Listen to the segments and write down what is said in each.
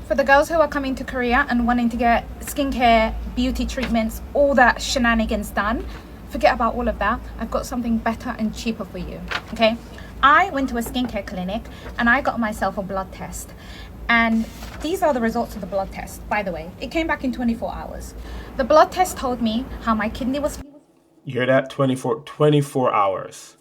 For the girls who are coming to Korea and wanting to get skincare, beauty treatments, all that shenanigans done, forget about all of that. I've got something better and cheaper for you, okay? I went to a skincare clinic and I got myself a blood test. And these are the results of the blood test, by the way. It came back in 24 hours. The blood test told me how my kidney was... You hear that? 24 hours.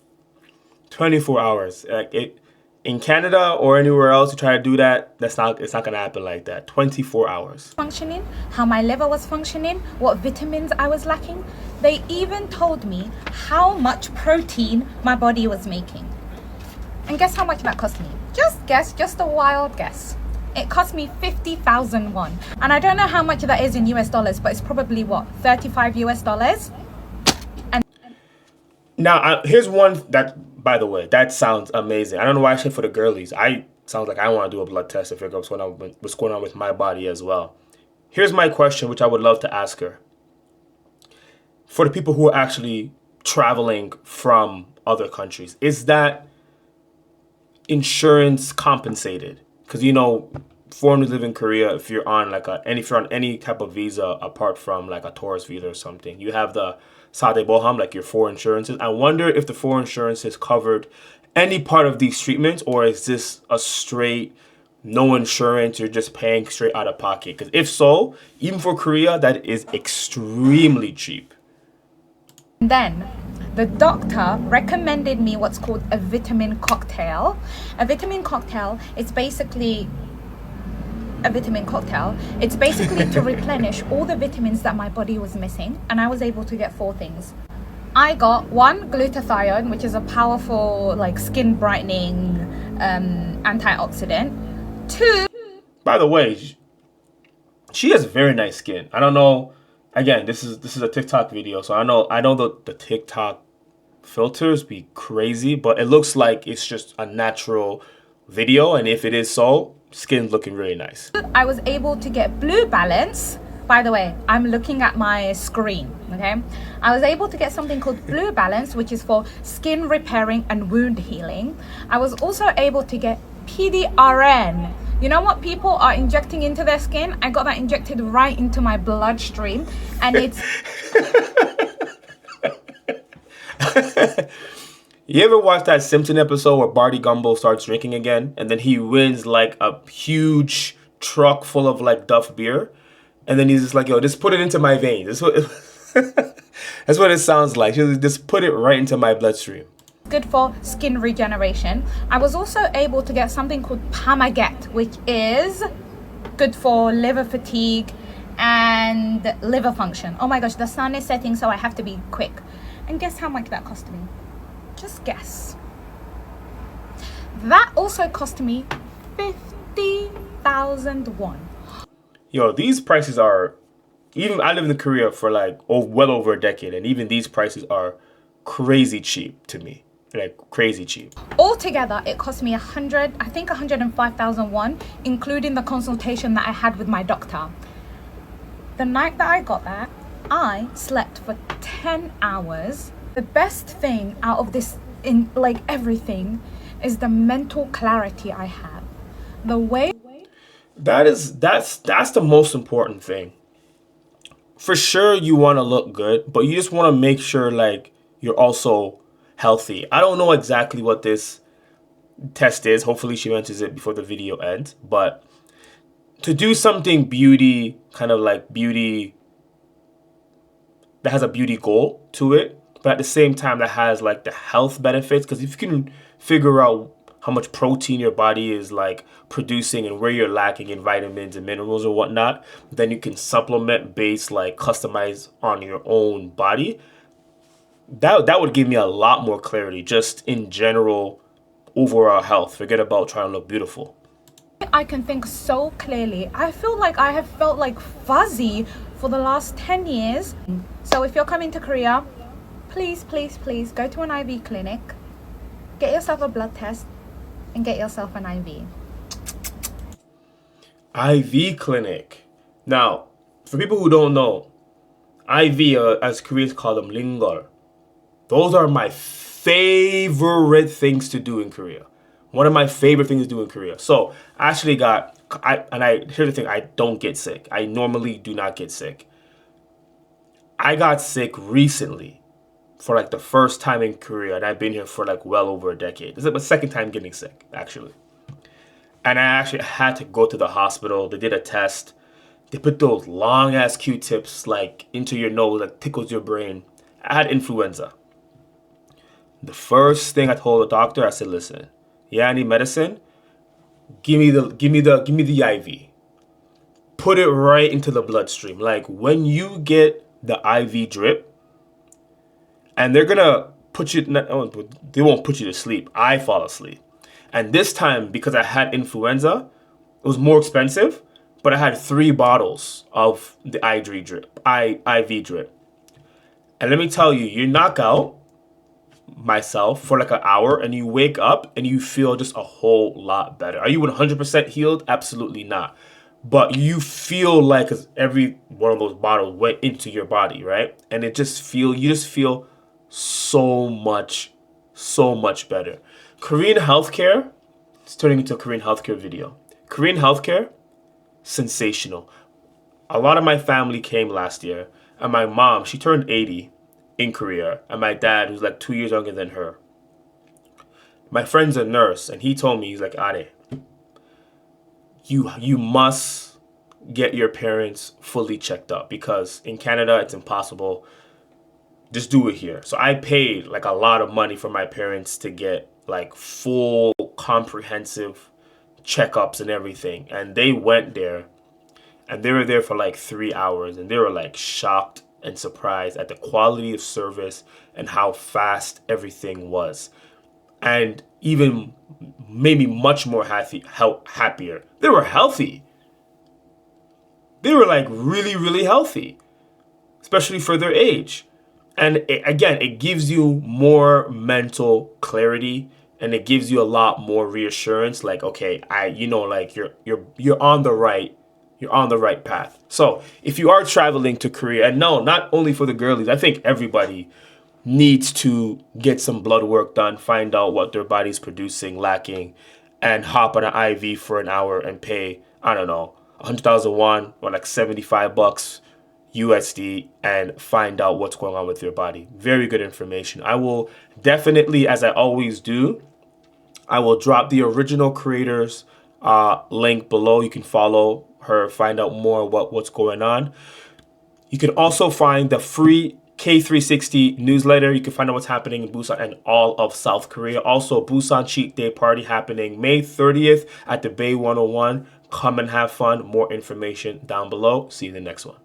24 hours. Like in Canada or anywhere else you try to do that, it's not gonna happen like that. 24 hours. Functioning, how my liver was functioning, what vitamins I was lacking. They even told me how much protein my body was making. And guess how much that cost me? Just guess, just a wild guess. It cost me 50,000 won. And I don't know how much that is in US dollars, but it's probably what, 35 US dollars? Now, here's one that, by the way, that sounds amazing. I don't know why I said for the girlies. Sounds like I want to do a blood test to figure out what's going on with my body as well. Here's my question, which I would love to ask her. For the people who are actually traveling from other countries, is that insurance compensated? Because, you know, foreigners live in Korea, if you're on any type of visa apart from like a tourist visa or something, you have the Sadeboham, like your four insurances. I wonder if the four insurances covered any part of these treatments, or is this a straight no insurance, you're just paying straight out of pocket? Because if so, even for Korea, that is extremely cheap. Then the doctor recommended me what's called a vitamin cocktail. A vitamin cocktail is basically a vitamin cocktail. It's basically to replenish all the vitamins that my body was missing, and I was able to get 4 things. I got 1, glutathione, which is a powerful like skin brightening antioxidant. 2, by the way, she has very nice skin. I don't know. Again, this is a TikTok video, so I know the TikTok filters be crazy, but it looks like it's just a natural video, and if it is so, skin's looking really nice. I was able to get Blue Balance. By the way, I'm looking at my screen, okay? I was able to get something called Blue Balance, which is for skin repairing and wound healing. I was also able to get PDRN. You know what people are injecting into their skin? I got that injected right into my bloodstream, and it's... You ever watch that Simpson episode where Barty Gumbo starts drinking again, and then he wins like a huge truck full of like Duff beer, and then he's just like, yo, just put it into my veins. That's what it sounds like. Just put it right into my bloodstream. Good for skin regeneration. I was also able to get something called Pamaget, which is good for liver fatigue and liver function. Oh my gosh, the sun is setting, so I have to be quick. And guess how much that cost me? Just guess. That also cost me 50,000 won. Yo, these prices are, even I lived in Korea for like well over a decade, and even these prices are crazy cheap to me. Like crazy cheap. Altogether, it cost me 105,000 won, including the consultation that I had with my doctor. The night that I got that, I slept for 10 hours. The best thing out of this, in like everything, is the mental clarity I have. The way that's the most important thing. For sure, you want to look good, but you just want to make sure like you're also healthy. I don't know exactly what this test is. Hopefully she mentions it before the video ends. But to do something beauty, kind of like beauty, that has a beauty goal to it, but at the same time that has like the health benefits. Because if you can figure out how much protein your body is like producing and where you're lacking in vitamins and minerals or whatnot, then you can supplement based, like customize on your own body. That would give me a lot more clarity just in general overall health. Forget about trying to look beautiful. I can think so clearly. I feel like I have felt like fuzzy for the last 10 years. So if you're coming to Korea, please, please, please go to an IV clinic, get yourself a blood test, and get yourself an IV. IV clinic. Now, for people who don't know, IV, as Koreans call them, 링걸. Those are my favorite things to do in Korea. One of my favorite things to do in Korea. So I actually got Here's the thing, I don't get sick. I normally do not get sick. I got sick recently for like the first time in Korea, and I've been here for like well over a decade. This is my second time getting sick, actually. And I actually had to go to the hospital. They did a test. They put those long ass Q-tips like into your nose that tickles your brain. I had influenza. The first thing I told the doctor, I said, "Listen, yeah, I need medicine. Give me the IV. Put it right into the bloodstream. Like when you get the IV drip, and they're gonna put you. They won't put you to sleep. I fall asleep. And this time, because I had influenza, it was more expensive, but I had 3 bottles of the IV drip. And let me tell you, you knock out myself for like an hour and you wake up and you feel just a whole lot better. Are you 100% healed? Absolutely not. But you feel like every one of those bottles went into your body, right? And you just feel so much better. Korean healthcare, it's turning into a Korean healthcare video. Korean healthcare, sensational. A lot of my family came last year, and my mom, she turned 80 in Korea, and my dad, who's like 2 years younger than her. My friend's a nurse, and he told me, he's like, Ade, you must get your parents fully checked up because in Canada it's impossible. Just do it here. So I paid like a lot of money for my parents to get like full comprehensive checkups and everything. And they went there and they were there for like 3 hours and they were like shocked and surprised at the quality of service and how fast everything was. And even made me much more happier. They were healthy. They were like really, really healthy, especially for their age. And again, it gives you more mental clarity and it gives you a lot more reassurance. Like, okay, like you're on the right path. So if you are traveling to Korea, and no, not only for the girlies, I think everybody needs to get some blood work done, find out what their body's producing, lacking, and hop on an IV for an hour and pay, I don't know, 100,000 won or like $75 USD and find out what's going on with your body. Very good information. I will definitely, as I always do, I will drop the original creator's link below. You can follow her, find out more what's going on. You can also find the free K360 newsletter. You can find out what's happening in Busan and all of South Korea. Also, Busan Cheat Day Party happening May 30th at the Bay 101. Come and have fun. More information down below. See you in the next one.